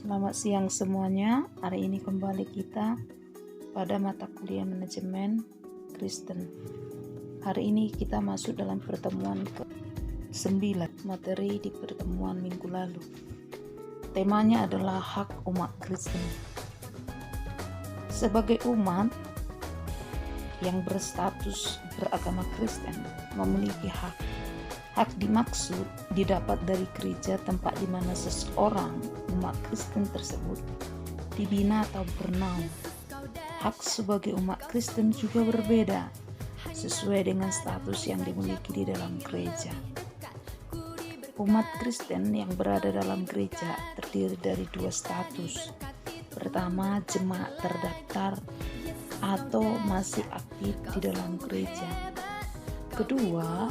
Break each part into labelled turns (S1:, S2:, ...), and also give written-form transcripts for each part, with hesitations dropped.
S1: Selamat siang semuanya. Hari ini kembali kita pada mata kuliah manajemen Kristen. Hari ini kita masuk dalam pertemuan ke-9 materi di pertemuan minggu lalu. Temanya adalah hak umat Kristen. Sebagai umat yang berstatus beragama Kristen memiliki hak. Hak dimaksud didapat dari gereja tempat di mana seseorang umat Kristen tersebut dibina atau bernaung. Hak sebagai umat Kristen juga berbeda sesuai dengan status yang dimiliki di dalam gereja. Umat Kristen yang berada dalam gereja terdiri dari dua status. Pertama, jemaat terdaftar atau masih aktif di dalam gereja. Kedua,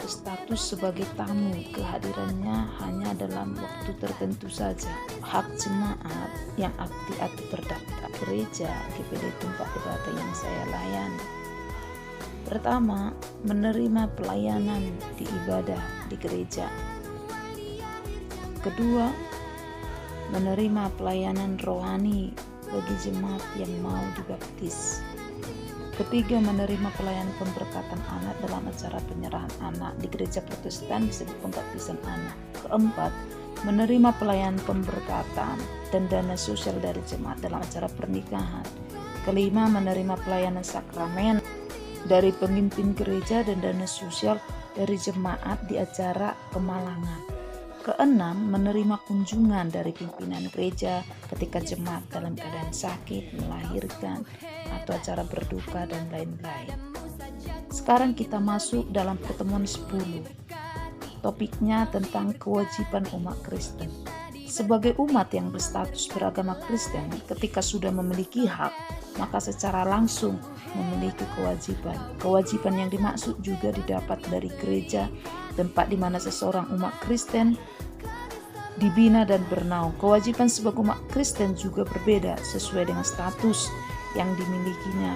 S1: status sebagai tamu, kehadirannya hanya dalam waktu tertentu saja. Hak jemaat yang aktif atau terdaftar gereja GPD tempat ibadah yang saya layani. Pertama, menerima pelayanan di ibadah di gereja. Kedua, menerima pelayanan rohani bagi jemaat yang mau dibaptis. Ketiga, menerima pelayanan pemberkatan anak dalam acara penyerahan anak di gereja Protestan disebut pembaptisan anak. Keempat, menerima pelayanan pemberkatan dan dana sosial dari jemaat dalam acara pernikahan. Kelima, menerima pelayanan sakramen dari pemimpin gereja dan dana sosial dari jemaat di acara kemalangan. Keenam, menerima kunjungan dari pimpinan gereja ketika jemaat dalam keadaan sakit, melahirkan, atau acara berduka dan lain-lain. Sekarang kita masuk dalam pertemuan 10. Topiknya tentang kewajiban umat Kristen. Sebagai umat yang berstatus beragama Kristen, ketika sudah memiliki hak, maka secara langsung memiliki kewajiban. Kewajiban yang dimaksud juga didapat dari gereja, tempat di mana seseorang umat Kristen dibina dan bernaung. Kewajiban sebagai umat Kristen juga berbeda sesuai dengan status yang dimilikinya.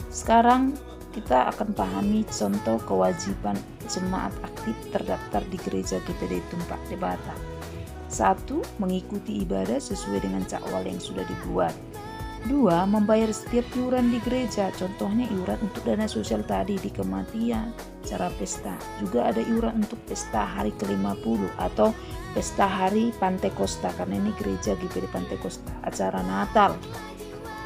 S1: Sekarang kita akan pahami contoh kewajiban jemaat aktif terdaftar di gereja GPD tempat ibadah. 1. Mengikuti ibadah sesuai dengan jadwal yang sudah dibuat. 2. Membayar setiap iuran di gereja, contohnya iuran untuk dana sosial tadi di kematian, acara pesta. Juga ada iuran untuk pesta hari ke-50 atau pesta hari Pantekosta, karena ini gereja GPD Pantekosta. Acara Natal,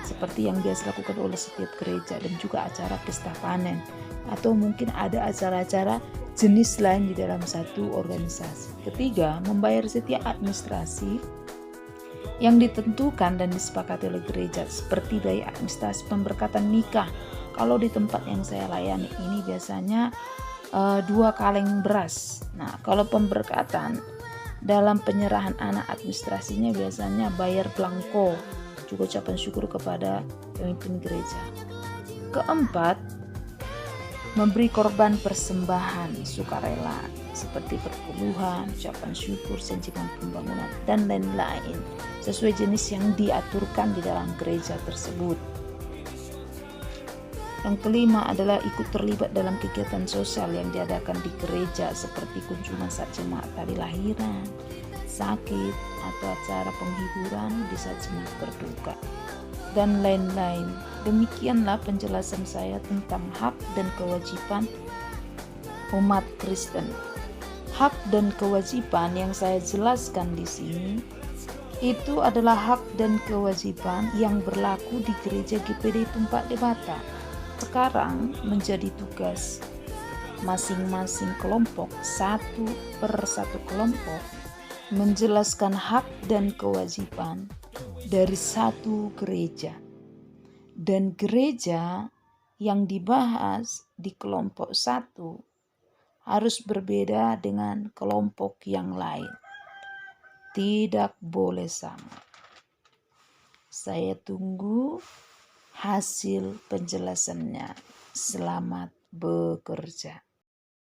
S1: seperti yang biasa dilakukan oleh setiap gereja, dan juga acara pesta panen. Atau mungkin ada acara-acara jenis lain di dalam satu organisasi. Ketiga, membayar setiap administrasi yang ditentukan dan disepakati oleh gereja, seperti biaya administrasi pemberkatan nikah. Kalau di tempat yang saya layani ini biasanya 2 kaleng beras. Nah, kalau pemberkatan dalam penyerahan anak, administrasinya biasanya bayar belangko, juga ucapan syukur kepada pemimpin gereja. Keempat, memberi korban persembahan sukarela seperti perpuluhan, ucapan syukur, senjikan pembangunan, dan lain-lain sesuai jenis yang diaturkan di dalam gereja tersebut. Yang kelima adalah ikut terlibat dalam kegiatan sosial yang diadakan di gereja seperti kunjungan saat jemaat tadi lahiran, sakit, atau acara penghiburan di saat jemaat berduka, dan lain-lain. Demikianlah penjelasan saya tentang hak dan kewajiban umat Kristen. Hak dan kewajiban yang saya jelaskan di sini itu adalah hak dan kewajiban yang berlaku di gereja GPD tempat ibadah. Sekarang menjadi tugas masing-masing kelompok, satu per satu kelompok, menjelaskan hak dan kewajiban dari satu gereja. Dan gereja yang dibahas di kelompok satu harus berbeda dengan kelompok yang lain. Tidak boleh sama. Saya tunggu hasil penjelasannya. Selamat bekerja.